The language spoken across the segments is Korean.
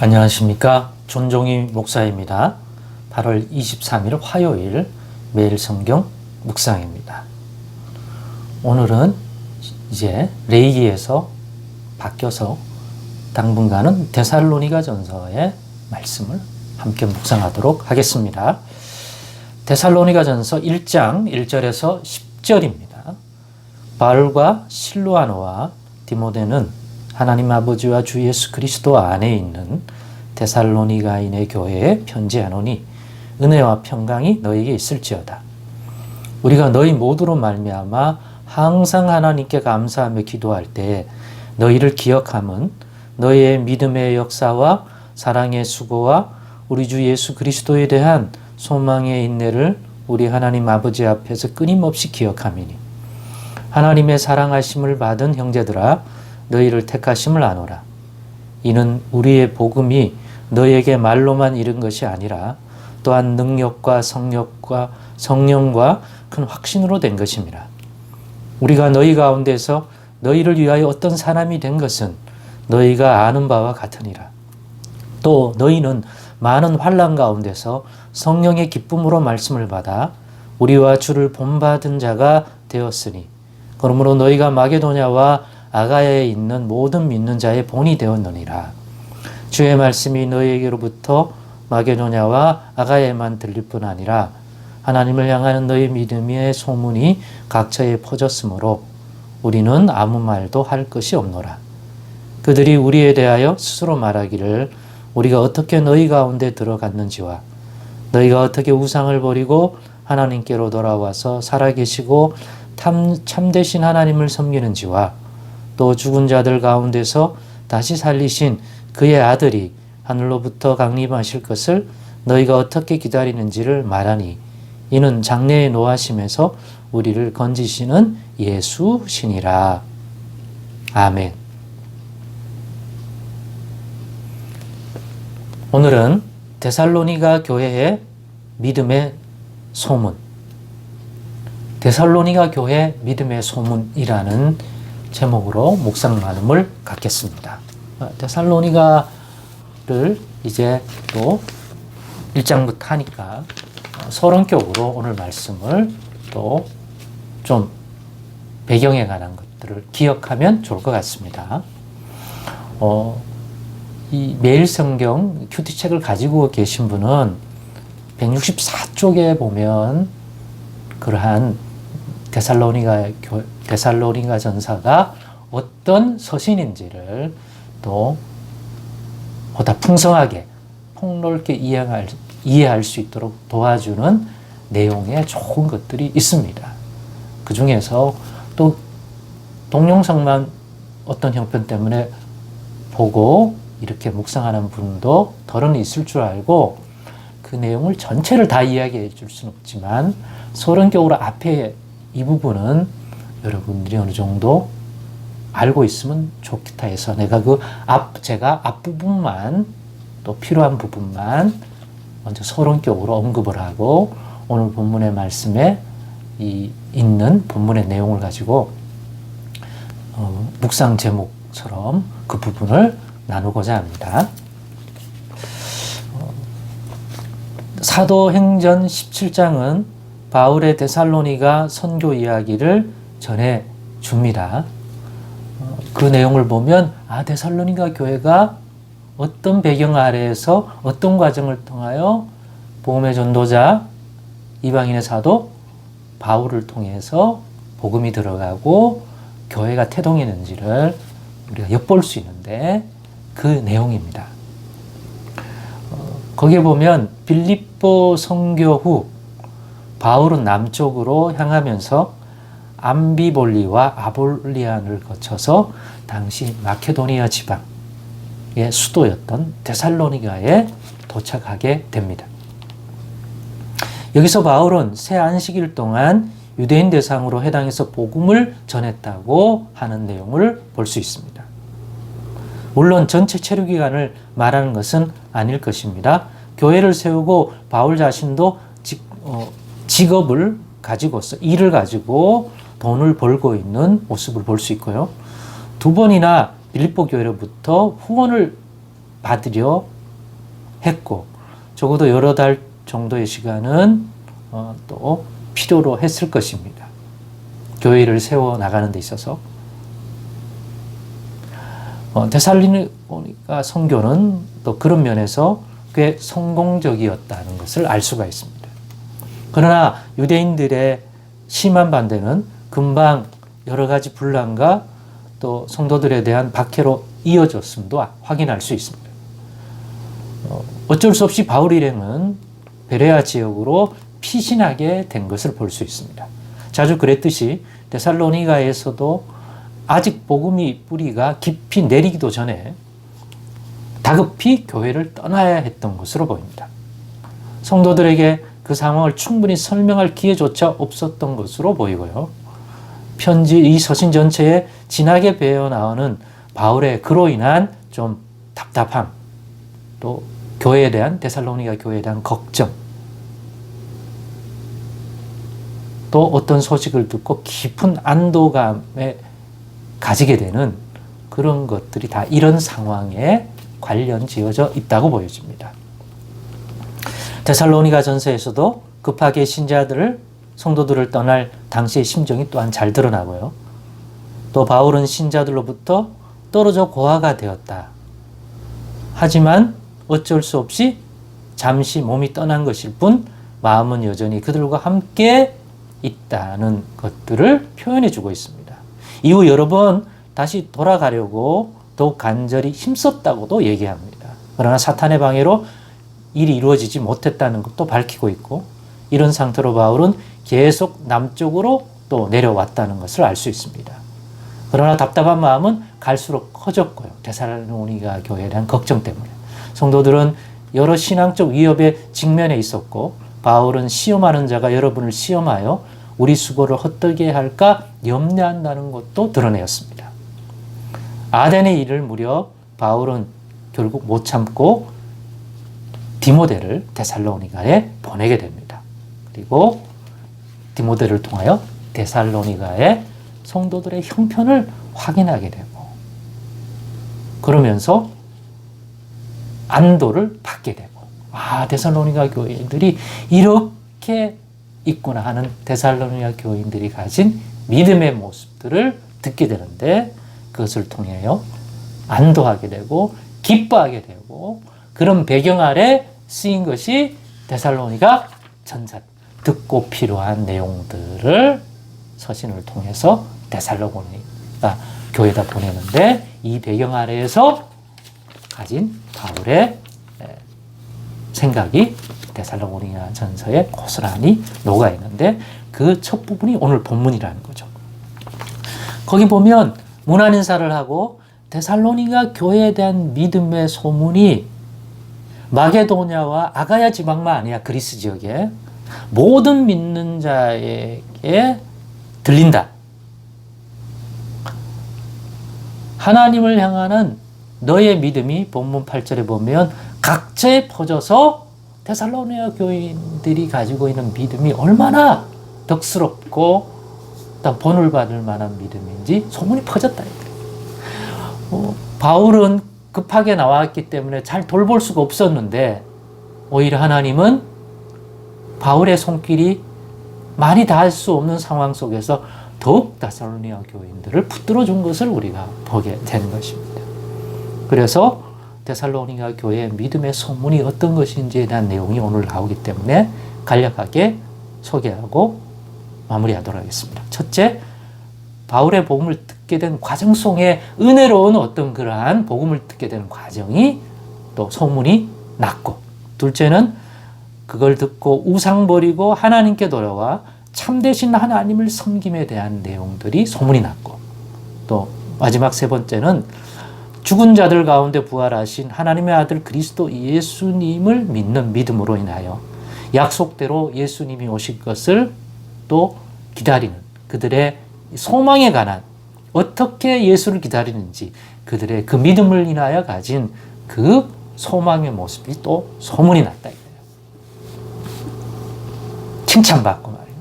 안녕하십니까. 존종희 목사입니다. 8월 23일 화요일 매일 성경 묵상입니다. 오늘은 이제 레위기에서 바뀌어서 당분간은 데살로니가 전서의 말씀을 함께 묵상하도록 하겠습니다. 데살로니가 전서 1장 1절에서 10절입니다. 바울과 실로아노와 디모데는 하나님 아버지와 주 예수 그리스도 안에 있는 데살로니가인의 교회에 편지하노니 은혜와 평강이 너희에게 있을지어다. 우리가 너희 모두로 말미암아 항상 하나님께 감사하며 기도할 때 너희를 기억함은 너희의 믿음의 역사와 사랑의 수고와 우리 주 예수 그리스도에 대한 소망의 인내를 우리 하나님 아버지 앞에서 끊임없이 기억함이니 하나님의 사랑하심을 받은 형제들아 너희를 택하심을 아노라. 이는 우리의 복음이 너희에게 말로만 이른 것이 아니라 또한 능력과 성령과 큰 확신으로 된 것임이라. 우리가 너희 가운데서 너희를 위하여 어떤 사람이 된 것은 너희가 아는 바와 같으니라. 또 너희는 많은 환난 가운데서 성령의 기쁨으로 말씀을 받아 우리와 주를 본받은 자가 되었으니 그러므로 너희가 마게도냐와 아가야에 있는 모든 믿는 자의 본이 되었느니라. 주의 말씀이 너희에게로부터 마게도냐와 아가야에만 들릴 뿐 아니라 하나님을 향하는 너희 믿음의 소문이 각처에 퍼졌으므로 우리는 아무 말도 할 것이 없노라. 그들이 우리에 대하여 스스로 말하기를 우리가 어떻게 너희 가운데 들어갔는지와 너희가 어떻게 우상을 버리고 하나님께로 돌아와서 살아계시고 참되신 하나님을 섬기는지와 또 죽은 자들 가운데서 다시 살리신 그의 아들이 하늘로부터 강림하실 것을 너희가 어떻게 기다리는지를 말하니 이는 장래에 노하심에서 우리를 건지시는 예수시니라. 아멘. 오늘은 데살로니가 교회의 믿음의 소문, 데살로니가 교회 믿음의 소문이라는 제목으로 묵상 나눔을 갖겠습니다. 데살로니가를 이제 또 1장부터 하니까 서론격으로 오늘 말씀을 또 좀 배경에 관한 것들을 기억하면 좋을 것 같습니다. 이 매일 성경 큐티책을 가지고 계신 분은 164쪽에 보면 그러한 데살로니가 전사가 어떤 서신인지를 또 보다 풍성하게 폭넓게 이해할 수 있도록 도와주는 내용의 좋은 것들이 있습니다. 그 중에서 또 동영상만 어떤 형편 때문에 보고 이렇게 묵상하는 분도 덜은 있을 줄 알고 그 내용을 전체를 다 이야기해 줄 수는 없지만 서론격으로 앞에 이 부분은 여러분들이 어느 정도 알고 있으면 좋겠다 해서 내가 제가 앞부분만 또 필요한 부분만 먼저 서론격으로 언급을 하고 오늘 본문의 말씀에 있는 본문의 내용을 가지고 묵상 제목처럼 그 부분을 나누고자 합니다. 사도행전 17장은 바울의 데살로니가 선교 이야기를 전해 줍니다. 그 내용을 보면 데살로니가 교회가 어떤 배경 아래에서 어떤 과정을 통하여 복음의 전도자 이방인의 사도 바울을 통해서 복음이 들어가고 교회가 태동했는지를 우리가 엿볼 수 있는데 그 내용입니다. 거기에 보면 빌립보 선교 후 바울은 남쪽으로 향하면서 암비볼리와 아볼리안을 거쳐서 당시 마케도니아 지방의 수도였던 데살로니가에 도착하게 됩니다. 여기서 바울은 새 안식일 동안 유대인 대상으로 해당해서 복음을 전했다고 하는 내용을 볼 수 있습니다. 물론 전체 체류 기간을 말하는 것은 아닐 것입니다. 교회를 세우고 바울 자신도 직업을 가지고서 일을 가지고 돈을 벌고 있는 모습을 볼 수 있고요. 두 번이나 빌립보 교회로부터 후원을 받으려 했고, 적어도 여러 달 정도의 시간은 또 필요로 했을 것입니다. 교회를 세워 나가는 데 있어서. 데살로니가 선교는 또 그런 면에서 꽤 성공적이었다는 것을 알 수가 있습니다. 그러나 유대인들의 심한 반대는 금방 여러 가지 분란과 또 성도들에 대한 박해로 이어졌음도 확인할 수 있습니다. 어쩔 수 없이 바울 일행은 베레아 지역으로 피신하게 된 것을 볼 수 있습니다. 자주 그랬듯이 데살로니가에서도 아직 복음의 뿌리가 깊이 내리기도 전에 다급히 교회를 떠나야 했던 것으로 보입니다. 성도들에게 그 상황을 충분히 설명할 기회조차 없었던 것으로 보이고요. 편지 이 서신 전체에 진하게 배어나오는 바울의 그로 인한 좀 답답함, 또 교회에 대한 데살로니가 교회에 대한 걱정, 또 어떤 소식을 듣고 깊은 안도감에 가지게 되는 그런 것들이 다 이런 상황에 관련 지어져 있다고 보여집니다. 데살로니가 전서에서도 급하게 신자들을 성도들을 떠날 당시의 심정이 또한 잘 드러나고요. 또 바울은 신자들로부터 떨어져 고아가 되었다. 하지만 어쩔 수 없이 잠시 몸이 떠난 것일 뿐 마음은 여전히 그들과 함께 있다는 것들을 표현해 주고 있습니다. 이후 여러 번 다시 돌아가려고 더욱 간절히 힘썼다고도 얘기합니다. 그러나 사탄의 방해로 일이 이루어지지 못했다는 것도 밝히고 있고, 이런 상태로 바울은 계속 남쪽으로 또 내려왔다는 것을 알 수 있습니다. 그러나 답답한 마음은 갈수록 커졌고요. 데살로니가 교회에 대한 걱정 때문에. 성도들은 여러 신앙적 위협에 직면해 있었고, 바울은 시험하는 자가 여러분을 시험하여 우리 수고를 헛되게 할까 염려한다는 것도 드러내었습니다. 아덴의 일을 무려 바울은 결국 못 참고 디모데를 데살로니가에 보내게 됩니다. 그리고 디모데를 통하여 데살로니가의 성도들의 형편을 확인하게 되고, 그러면서 안도를 받게 되고, 데살로니가 교인들이 이렇게 있구나 하는 데살로니가 교인들이 가진 믿음의 모습들을 듣게 되는데, 그것을 통하여 안도하게 되고 기뻐하게 되고, 그런 배경 아래 쓰인 것이 데살로니가 전서. 듣고 필요한 내용들을 서신을 통해서 데살로니가 교회에다 보내는데, 이 배경 아래에서 가진 바울의 생각이 데살로니가 전서에 고스란히 녹아 있는데, 그 첫 부분이 오늘 본문이라는 거죠. 거기 보면 문안 인사를 하고 데살로니가 교회에 대한 믿음의 소문이 마게도냐와 아가야 지방만 아니야, 그리스 지역에 모든 믿는 자에게 들린다. 하나님을 향하는 너의 믿음이 본문 8절에 보면 각처에 퍼져서 데살로니가 교인들이 가지고 있는 믿음이 얼마나 덕스럽고 본을 받을 만한 믿음인지 소문이 퍼졌다. 바울은 급하게 나왔기 때문에 잘 돌볼 수가 없었는데, 오히려 하나님은 바울의 손길이 많이 닿을 수 없는 상황 속에서 더욱 데살로니가 교인들을 붙들어 준 것을 우리가 보게 되는 것입니다. 그래서 데살로니가 교회의 믿음의 소문이 어떤 것인지에 대한 내용이 오늘 나오기 때문에 간략하게 소개하고 마무리하도록 하겠습니다. 첫째, 바울의 복음을 듣게 된 과정 속에 은혜로운 어떤 그러한 복음을 듣게 되는 과정이 또 소문이 났고, 둘째는 그걸 듣고 우상 버리고 하나님께 돌아와 참되신 하나님을 섬김에 대한 내용들이 소문이 났고, 또 마지막 세 번째는 죽은 자들 가운데 부활하신 하나님의 아들 그리스도 예수님을 믿는 믿음으로 인하여 약속대로 예수님이 오실 것을 또 기다리는 그들의 소망에 관한, 어떻게 예수를 기다리는지 그들의 그 믿음을 인하여 가진 그 소망의 모습이 또 소문이 났다. 칭찬받고 말이에요.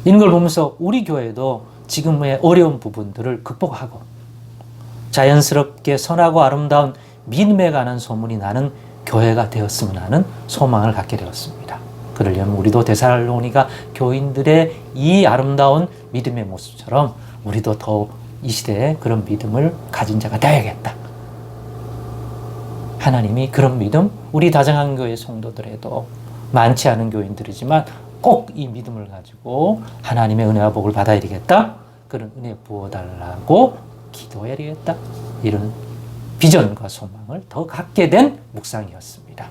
이런 걸 보면서 우리 교회도 지금의 어려운 부분들을 극복하고 자연스럽게 선하고 아름다운 믿음에 관한 소문이 나는 교회가 되었으면 하는 소망을 갖게 되었습니다. 그러려면 우리도 데살로니가 교인들의 이 아름다운 믿음의 모습처럼 우리도 더 이 시대에 그런 믿음을 가진 자가 되어야겠다. 하나님이 그런 믿음, 우리 다정한 교회 성도들에도 많지 않은 교인들이지만 꼭 이 믿음을 가지고 하나님의 은혜와 복을 받아야 되겠다. 그런 은혜 부어달라고 기도해야 되겠다. 이런 비전과 소망을 더 갖게 된 묵상이었습니다.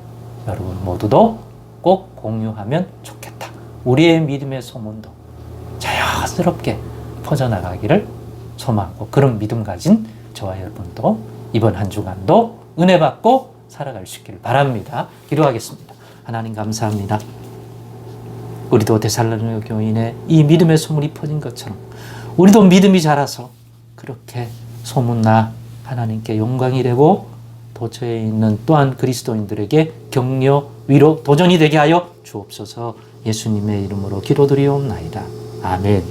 여러분 모두도 꼭 공유하면 좋겠다. 우리의 믿음의 소문도 자연스럽게 퍼져나가기를 소망하고 그런 믿음 가진 저와 여러분도 이번 한 주간도 은혜 받고 살아갈 수 있기를 바랍니다. 기도하겠습니다. 하나님 감사합니다. 우리도 데살로니가 교인의 이 믿음의 소문이 퍼진 것처럼 우리도 믿음이 자라서 그렇게 소문나 하나님께 영광이 되고 도처에 있는 또한 그리스도인들에게 격려, 위로, 도전이 되게 하여 주옵소서. 예수님의 이름으로 기도드리옵나이다. 아멘.